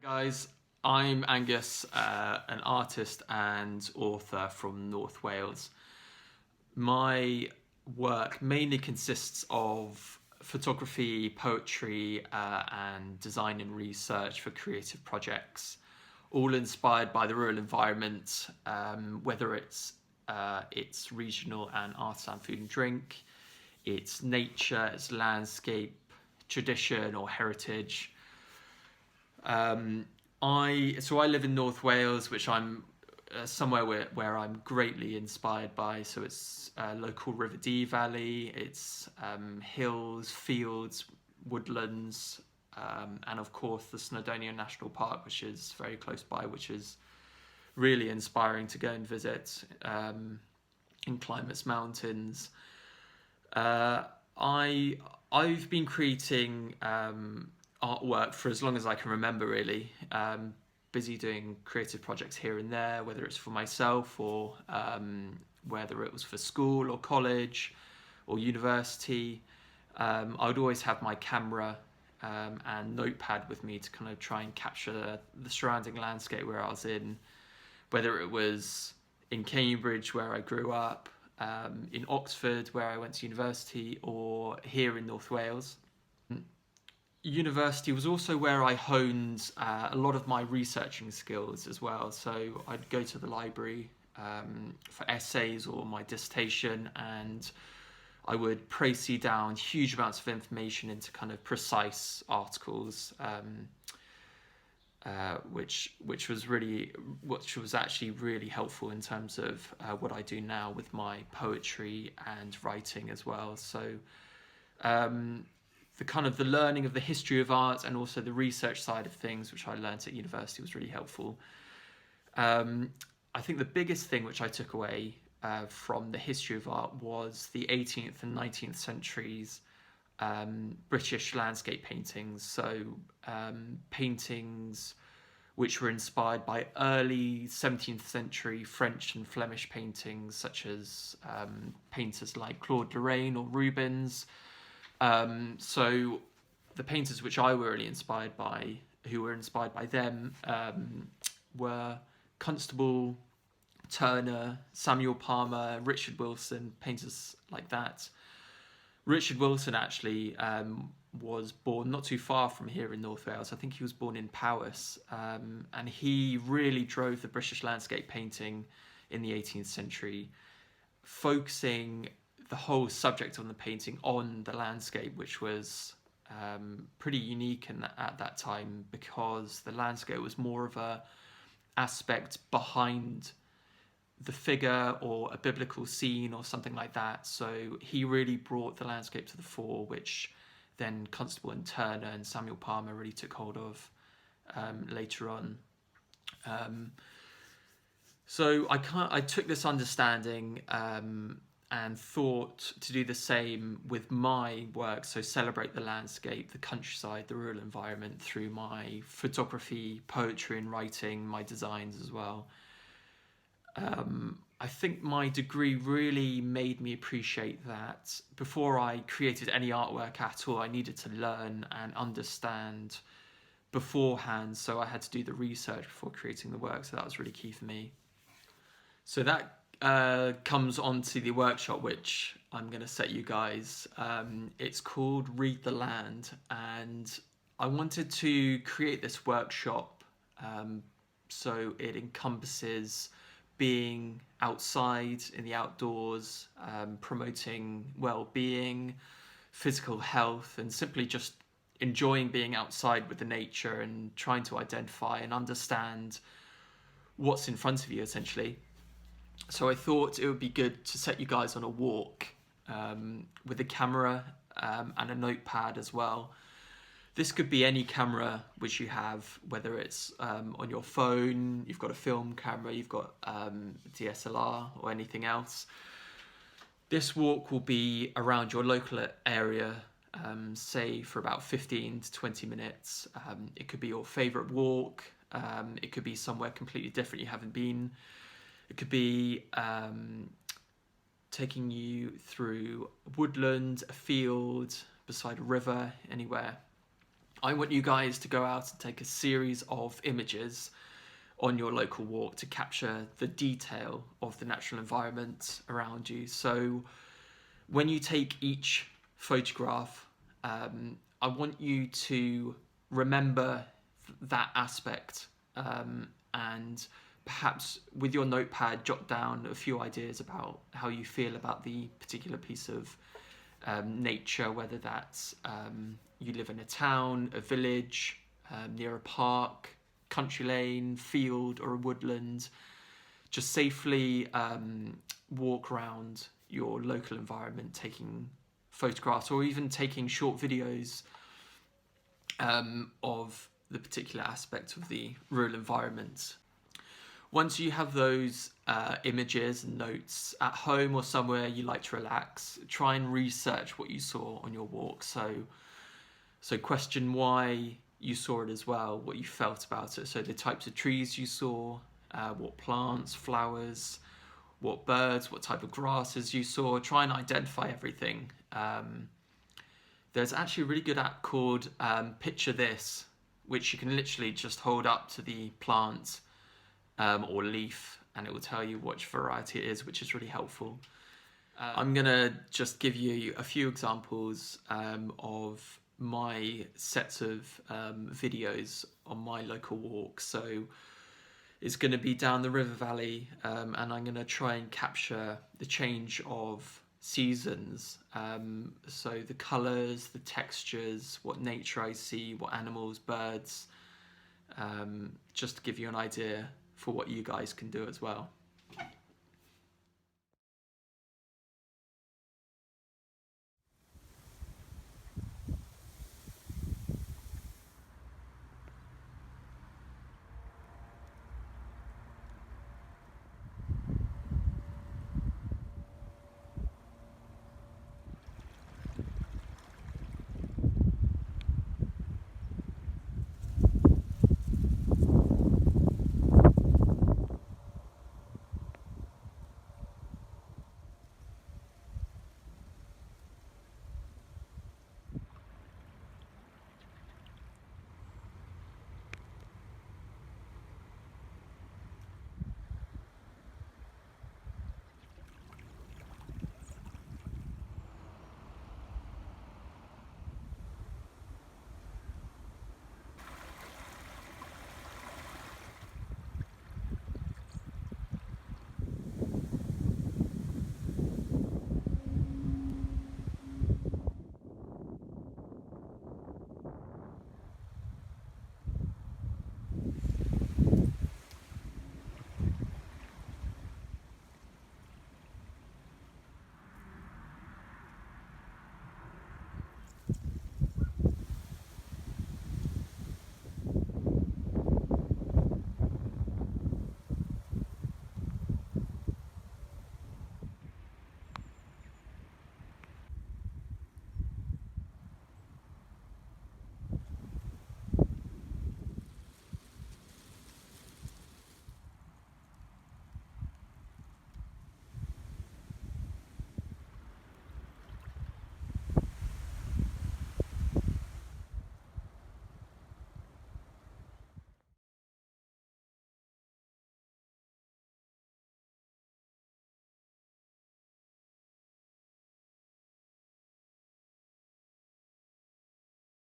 Guys, I'm Angus, an artist and author from North Wales. My work mainly consists of photography, poetry, and design and research for creative projects, all inspired by the rural environment, whether it's regional and artisan food and drink, it's nature, it's landscape, tradition or heritage. I live in North Wales, which I'm somewhere where I'm greatly inspired by. So it's local River Dee Valley, it's hills, fields, woodlands, and of course the Snowdonia National Park, which is very close by, which is really inspiring to go and visit, and climb its mountains. I've been creating artwork for as long as I can remember, really. Busy doing creative projects here and there, whether it's for myself or whether it was for school or college or university. I would always have my camera and notepad with me to kind of try and capture the surrounding landscape where I was in, whether it was in Cambridge where I grew up, in Oxford where I went to university, or here in North Wales. University was also where I honed a lot of my researching skills as well. So I'd go to the library for essays or my dissertation, and I would précis down huge amounts of information into kind of precise articles, which was actually really helpful in terms of what I do now with my poetry and writing as well. So the learning of the history of art and also the research side of things, which I learned at university, was really helpful. I think the biggest thing which I took away from the history of art was the 18th and 19th centuries British landscape paintings. So paintings which were inspired by early 17th century French and Flemish paintings, such as painters like Claude Lorraine or Rubens. So the painters which I were really inspired by, who were inspired by them, were Constable, Turner, Samuel Palmer, Richard Wilson, painters like that. Richard Wilson actually was born not too far from here in North Wales. I think he was born in Powys, and he really drove the British landscape painting in the 18th century, focusing the whole subject on the painting on the landscape, which was pretty unique at that time, because the landscape was more of a aspect behind the figure or a biblical scene or something like that. So he really brought the landscape to the fore, which then Constable and Turner and Samuel Palmer really took hold of later on. So I took this understanding and thought to do the same with my work, so celebrate the landscape, the countryside, the rural environment through my photography, poetry and writing, my designs as well. I think my degree really made me appreciate that before I created any artwork at all, I needed to learn and understand beforehand, so I had to do the research before creating the work, so that was really key for me. So that comes onto the workshop which I'm going to set you guys. It's called Read the Land, and I wanted to create this workshop so it encompasses being outside in the outdoors, promoting well-being, physical health, and simply just enjoying being outside with the nature and trying to identify and understand what's in front of you, essentially. So I thought it would be good to set you guys on a walk with a camera and a notepad as well. This could be any camera which you have, whether it's on your phone, you've got a film camera, you've got DSLR or anything else. This walk will be around your local area, say for about 15 to 20 minutes. It could be your favourite walk, it could be somewhere completely different you haven't been. It could be taking you through woodland, a field, beside a river, anywhere. I want you guys to go out and take a series of images on your local walk to capture the detail of the natural environment around you. So when you take each photograph, I want you to remember that aspect, and perhaps with your notepad jot down a few ideas about how you feel about the particular piece of nature, whether that's you live in a town, a village, near a park, country lane, field or a woodland. Just safely walk around your local environment taking photographs, or even taking short videos of the particular aspect of the rural environment. Once you have those images and notes at home or somewhere you like to relax, try and research what you saw on your walk. So question why you saw it as well, what you felt about it. So the types of trees you saw, what plants, flowers, what birds, what type of grasses you saw. Try and identify everything. There's actually a really good app called Picture This, which you can literally just hold up to the plant or leaf, and it will tell you which variety it is, which is really helpful. I'm gonna just give you a few examples of my sets of videos on my local walk. So it's going to be down the river valley, and I'm going to try and capture the change of seasons. So the colours, the textures, what nature I see, what animals, birds, just to give you an idea for what you guys can do as well.